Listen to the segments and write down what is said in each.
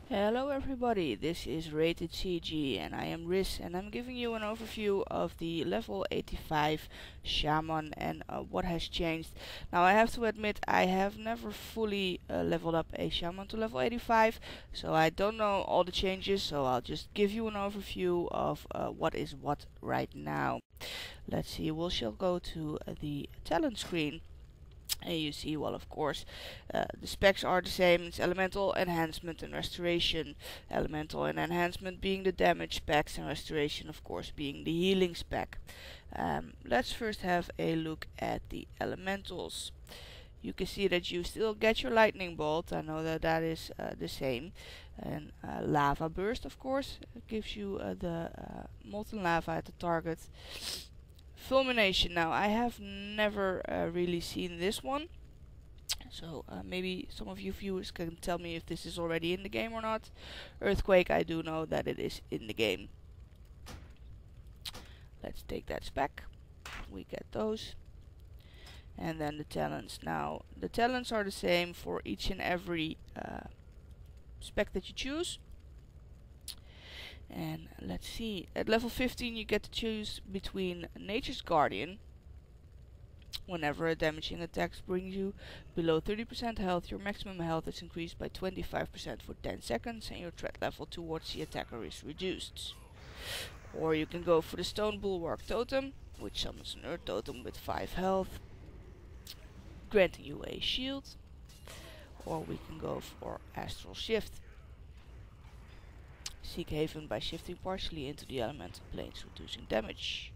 Hello everybody, this is Rated CG and I am Riz and I'm giving you an overview of the level 85 Shaman and what has changed. Now I have to admit I have never fully leveled up a Shaman to level 85, so I don't know all the changes, so I'll just give you an overview of what is what right now. Let's see, we shall go to the talent screen. And you see, well, of course, the specs are the same. It's elemental, enhancement, and restoration. Elemental and enhancement being the damage specs, and restoration, of course, being the healing spec. Let's first have a look at the elementals. You can see that you still get your lightning bolt. I know that that is the same. And lava burst, of course, gives you the molten lava at the target. Fulmination. Now I have never really seen this one, so maybe some of you viewers can tell me if this is already in the game or not. Earthquake, I do know that it is in the game. Let's take that spec. We get those. And then the talents. Now the talents are the same for each and every spec that you choose. And let's see, at level 15 you get to choose between Nature's Guardian. Whenever a damaging attack brings you below 30% health, your maximum health is increased by 25% for 10 seconds and your threat level towards the attacker is reduced. Or you can go for the Stone Bulwark Totem, which summons an Earth Totem with 5 health, granting you a shield. Or we can go for Astral Shift. Seek haven by shifting partially into the elemental planes, reducing damage.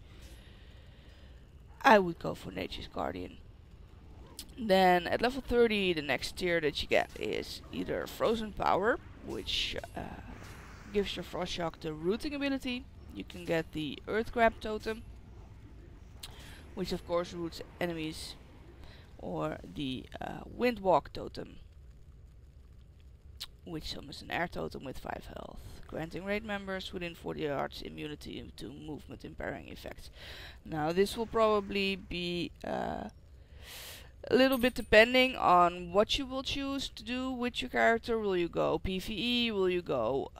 I would go for Nature's Guardian. Then at level 30 the next tier that you get is either Frozen Power, which gives your Frost Shock the rooting ability. You can get the Earth Grab Totem, which of course roots enemies. Or the Windwalk Totem, which summons an air totem with 5 health, granting raid members within 40 yards immunity to movement impairing effects. Now this will probably be a little bit depending on what you will choose to do with your character. Will you go PvE, will you go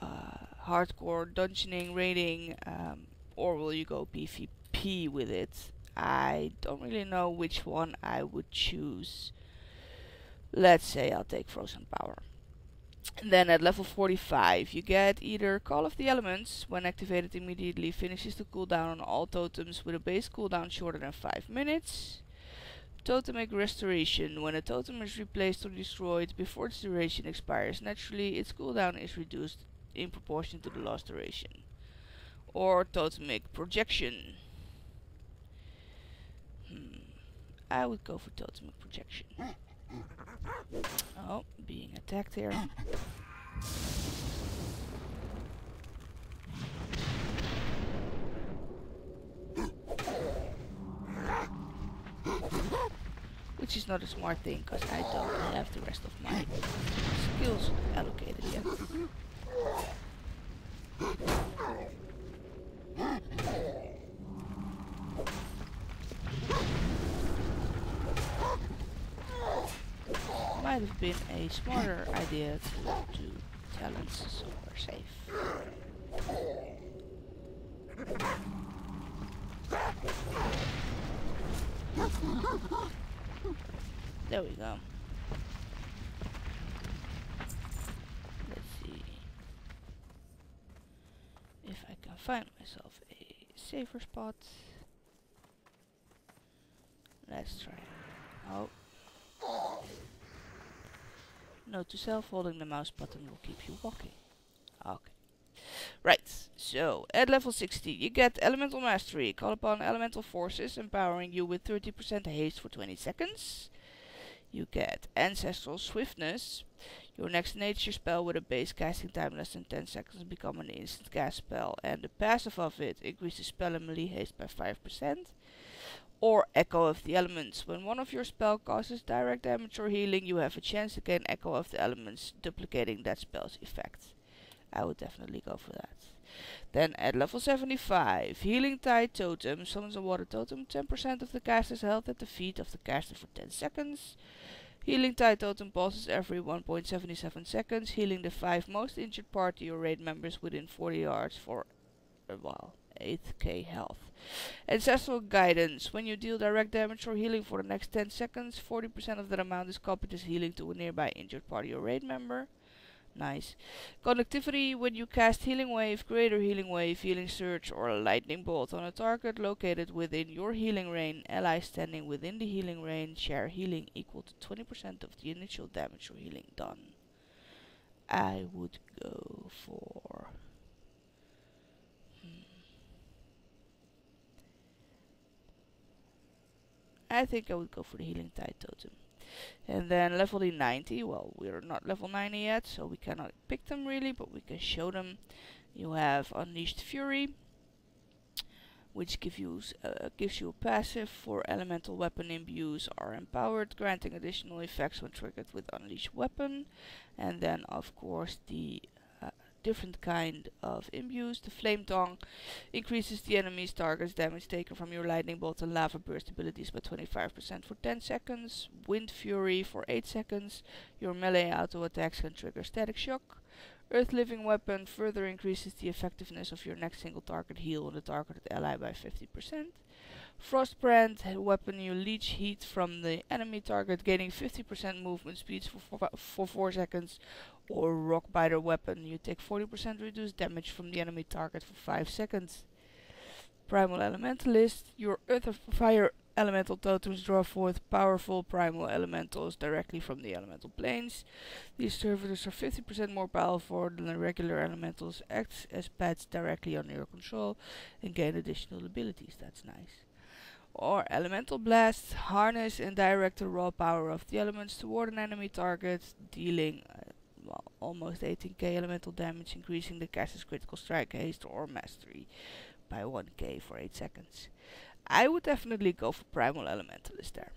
hardcore dungeoning, raiding, or will you go PvP with it? I don't really know which one I would choose. Let's say I'll take Frozen Power. And then at level 45 you get either Call of the Elements. When activated immediately finishes the cooldown on all totems with a base cooldown shorter than 5 minutes. Totemic Restoration. When a totem is replaced or destroyed before its duration expires naturally, its cooldown is reduced in proportion to the lost duration. Or Totemic Projection. I would go for Totemic Projection. Oh, being attacked here. Which is not a smart thing, because I don't have the rest of my skills allocated yet. Might have been a smarter idea to do talents, so we're safe. There we go. Let's see if I can find myself a safer spot. Let's try. Oh. Note to self, holding the mouse button will keep you walking. Okay. Right, so at level 60 you get Elemental Mastery. Call upon elemental forces, empowering you with 30% haste for 20 seconds. You get Ancestral Swiftness. Your next nature spell with a base casting time less than 10 seconds become an instant cast spell, and the passive of it increases spell and melee haste by 5%. Or Echo of the Elements. When one of your spell causes direct damage or healing, you have a chance to gain Echo of the Elements, duplicating that spell's effect. I would definitely go for that. Then at level 75, Healing Tide Totem. Summons a water totem, 10% of the caster's health at the feet of the caster for 10 seconds. Healing Tide Totem pauses every 1.77 seconds, healing the 5 most injured party or raid members within 40 yards for, well, 8k health. Ancestral Guidance. When you deal direct damage or healing for the next 10 seconds, 40% of that amount is copied as healing to a nearby injured party or raid member. Nice. Connectivity. When you cast Healing Wave, Greater Healing Wave, Healing Surge, or a Lightning Bolt on a target located within your healing range, allies standing within the healing range share healing equal to 20% of the initial damage or healing done. I would go for... I think I would go for the Healing Tide Totem. And then level 90, well, we're not level 90 yet, so we cannot pick them really, but we can show them. You have Unleashed Fury, which gives you a passive for elemental weapon imbues are empowered, granting additional effects when triggered with Unleashed Weapon. And then, of course, the different kind of imbues. The Flame Tongue increases the enemy's target's damage taken from your lightning bolt and lava burst abilities by 25% for 10 seconds. Wind Fury for 8 seconds. Your melee auto attacks can trigger static shock. Earth Living Weapon further increases the effectiveness of your next single target heal on the targeted ally by 50%. Frostbrand weapon, you leech heat from the enemy target, gaining 50% movement speed for 4 seconds. Or Rockbiter weapon, you take 40% reduced damage from the enemy target for 5 seconds. Primal Elementalist, your Earth or Fire elemental totems draw forth powerful primal elementals directly from the elemental planes. These servitors are 50% more powerful than the regular elementals, act as pets directly under your control, and gain additional abilities. That's nice. Or Elemental Blast, harness and direct the raw power of the elements toward an enemy target, dealing almost 18k elemental damage, increasing the caster's critical strike, haste, or mastery by 1k for 8 seconds. I would definitely go for Primal Elementalist there.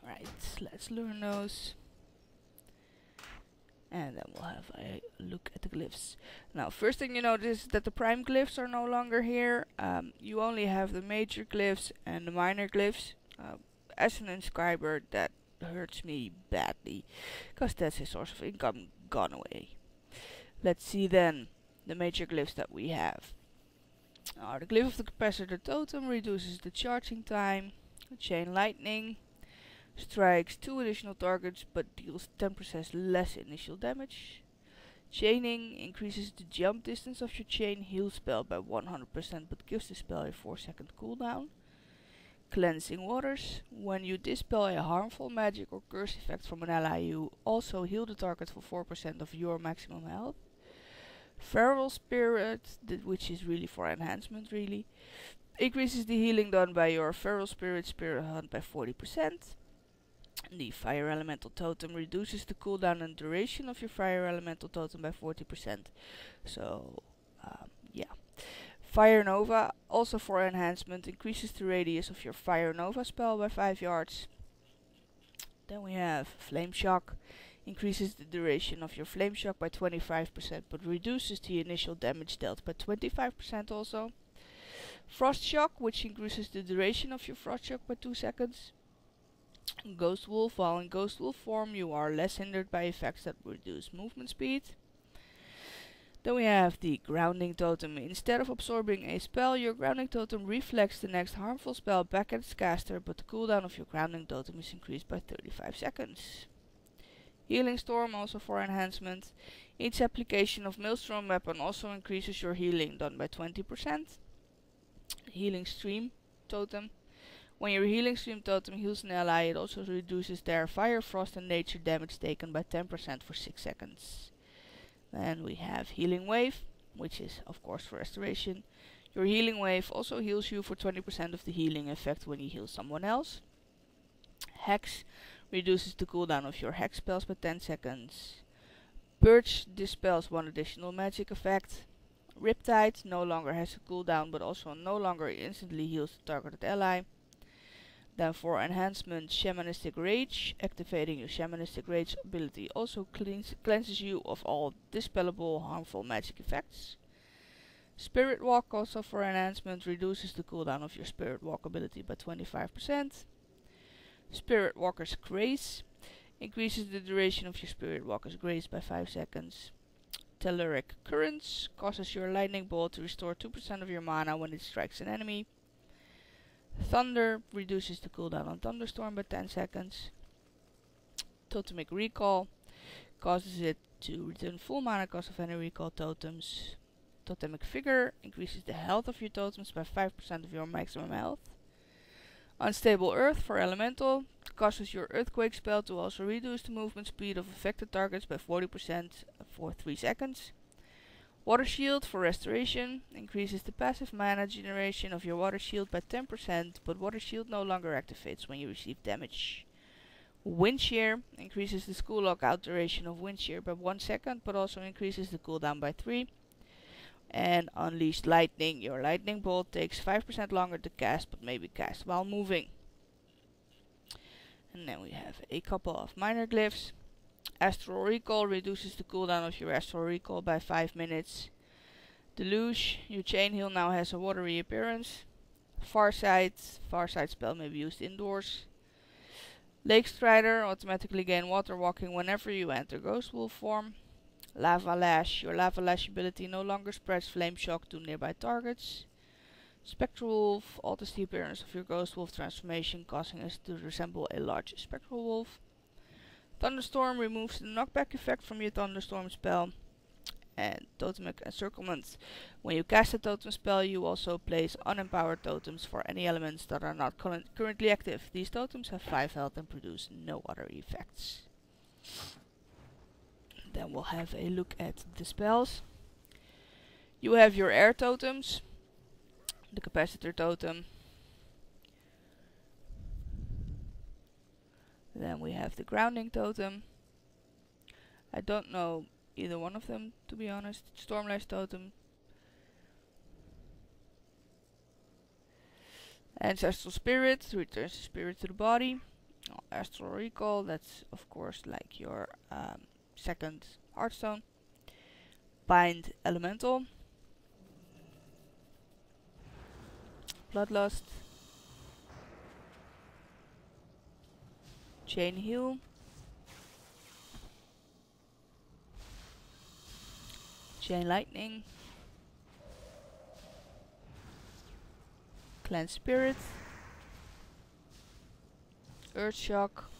Right, let's learn those. And then we'll have a look at the glyphs. Now, first thing you notice is that the prime glyphs are no longer here. You only have the major glyphs and the minor glyphs. As an inscriber, that hurts me badly, because that's his source of income gone away. Let's see then the major glyphs that we have. The Glyph of the Capacitor Totem reduces the charging time. Chain Lightning strikes 2 additional targets but deals 10% less initial damage. Chaining increases the jump distance of your chain heal spell by 100% but gives the spell a 4-second cooldown. Cleansing Waters. When you dispel a harmful magic or curse effect from an ally, you also heal the target for 4% of your maximum health. Feral Spirit, which is really for enhancement really, increases the healing done by your Feral Spirit Hunt by 40%. The Fire Elemental Totem reduces the cooldown and duration of your Fire Elemental Totem by 40%. So, yeah. Fire Nova, also for enhancement, increases the radius of your Fire Nova spell by 5 yards. Then we have Flame Shock, increases the duration of your Flame Shock by 25%, but reduces the initial damage dealt by 25% also. Frost Shock, which increases the duration of your Frost Shock by 2 seconds. Ghost Wolf, while in Ghost Wolf form you are less hindered by effects that reduce movement speed. Then we have the Grounding Totem. Instead of absorbing a spell, your Grounding Totem reflects the next harmful spell back at its caster, but the cooldown of your Grounding Totem is increased by 35 seconds. Healing Storm, also for enhancement. Each application of Maelstrom weapon also increases your healing, done by 20%. Healing Stream Totem. When your Healing Stream Totem heals an ally, it also reduces their Fire, Frost and Nature damage taken by 10% for 6 seconds. Then we have Healing Wave, which is of course for restoration. Your Healing Wave also heals you for 20% of the healing effect when you heal someone else. Hex reduces the cooldown of your Hex spells by 10 seconds. Purge dispels 1 additional magic effect. Riptide no longer has a cooldown but also no longer instantly heals the targeted ally. Then for enhancement, Shamanistic Rage. Activating your Shamanistic Rage ability also cleanses you of all dispellable harmful magic effects. Spirit Walk, also for enhancement, reduces the cooldown of your Spirit Walk ability by 25%. Spirit Walker's Grace increases the duration of your Spirit Walker's Grace by 5 seconds. Telluric Currents causes your lightning bolt to restore 2% of your mana when it strikes an enemy. Thunder reduces the cooldown on Thunderstorm by 10 seconds. Totemic Recall causes it to return full mana cost of any recall totems. Totemic Figure increases the health of your totems by 5% of your maximum health. Unstable Earth for Elemental causes your Earthquake spell to also reduce the movement speed of affected targets by 40% for 3 seconds. Water Shield for Restoration increases the passive mana generation of your Water Shield by 10%, but Water Shield no longer activates when you receive damage. Wind Shear increases the school lockout duration of Wind Shear by 1 second, but also increases the cooldown by 3. And Unleashed Lightning. Your lightning bolt takes 5% longer to cast, but may be cast while moving. And then we have a couple of minor glyphs. Astral Recall reduces the cooldown of your Astral Recall by 5 minutes. Deluge, your Chain Heal now has a watery appearance. Farsight spell may be used indoors. Lake Strider, automatically gain water walking whenever you enter Ghost Wolf form. Lava Lash, your Lava Lash ability no longer spreads Flame Shock to nearby targets. Spectral Wolf alters the appearance of your Ghost Wolf transformation, causing it to resemble a large Spectral Wolf. Thunderstorm removes the knockback effect from your Thunderstorm spell. And Totemic Encirclement. When you cast a totem spell, you also place unempowered totems for any elements that are not currently active. These totems have 5 health and produce no other effects. Then we'll have a look at the spells. You have your air totems, the capacitor totem. Then we have the grounding totem. I don't know either one of them, to be honest. Stormlash totem. Ancestral Spirit returns the spirit to the body. Astral Recall, that's of course like your second Hearthstone. Bind Elemental. Bloodlust. Chain Heal. Chain Lightning. Cleanse Spirit. Earth Shock.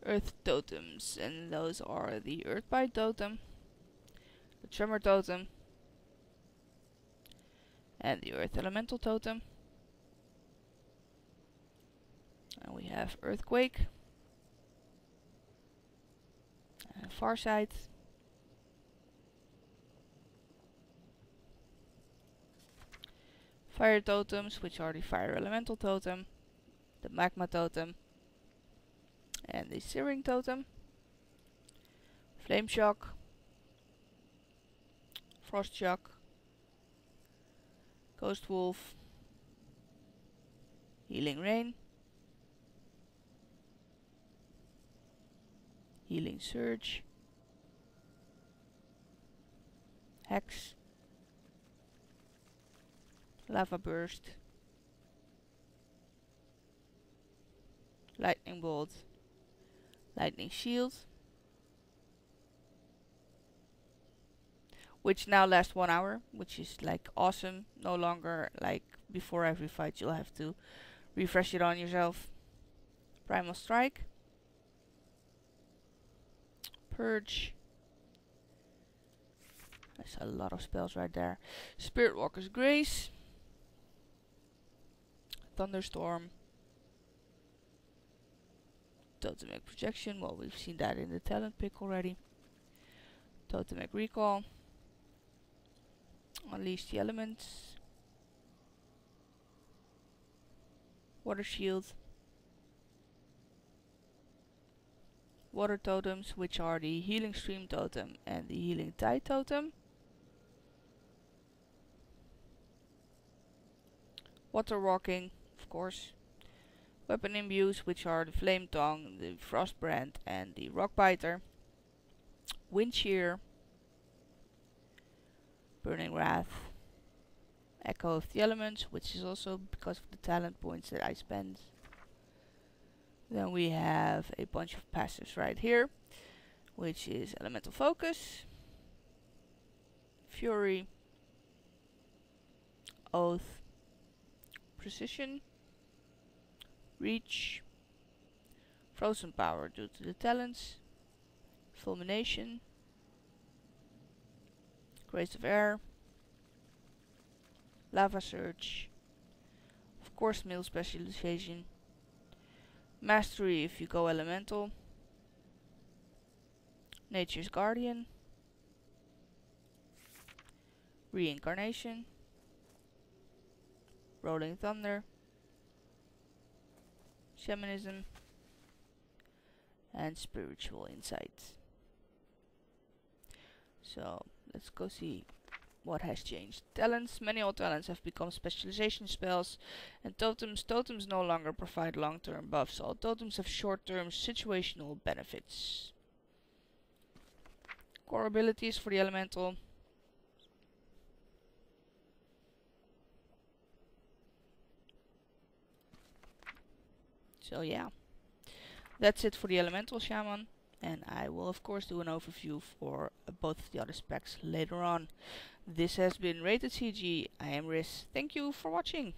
Earth Totems, and those are the Earthbite Totem, the Tremor Totem, and the Earth Elemental Totem. And we have Earthquake, and Farsight, Fire Totems, which are the Fire Elemental Totem, the Magma Totem, and the Searing Totem, Flame Shock, Frost Shock, Ghost Wolf, Healing Rain, Healing Surge, Hex, Lava Burst, Lightning Bolt, Lightning Shield, which now lasts 1 hour, which is like awesome. No longer like before every fight you'll have to refresh it on yourself. Primal Strike, Purge, that's a lot of spells right there. Spirit Walker's Grace, Thunderstorm, Totemic Projection, well, we've seen that in the talent pick already. Totemic Recall, Unleash the Elements, Water Shield, Water Totems, which are the Healing Stream Totem and the Healing Tide Totem. Water Walking, of course. Weapon Imbues, which are the Flame Tongue, the Frost Brand, and the Rock Biter. Wind Shear, Burning Wrath, Echo of the Elements, which is also because of the talent points that I spent. Then we have a bunch of passives right here, which is Elemental Focus, Fury, Oath, Precision, Reach, Frozen Power due to the talents, Fulmination, Grace of Air, Lava Surge, of course Meal Specialization, Mastery if you go Elemental, Nature's Guardian, Reincarnation, Rolling Thunder, Shamanism, and Spiritual Insight. So let's go see what has changed. Talents. Many old talents have become specialization spells, and totems. Totems no longer provide long-term buffs. All totems have short-term situational benefits. Core abilities for the elemental. So yeah, that's it for the elemental shaman, and I will of course do an overview for both of the other specs later on. This has been Rated CG. I am Riz. Thank you for watching.